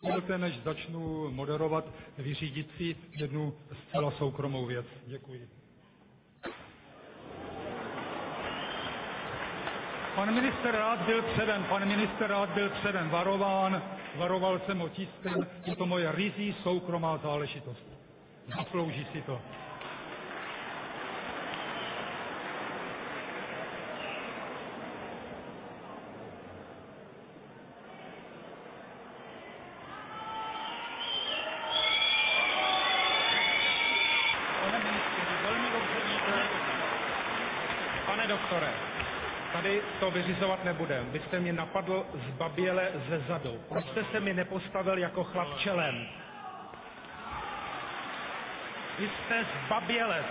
Dovolte, než začnu moderovat, vyřídit si jednu zcela soukromou věc. Děkuji. Pan minister rád byl předem varován, varoval jsem ho tiskem, je to moje ryzí soukromá záležitost. Zaslouží si to. Pane doktore, tady to vyřizovat nebudem. Vy jste mě napadl zbaběle ze zadu. Proč jste se mi nepostavil jako chlap čelem? Vy jste zbabělec.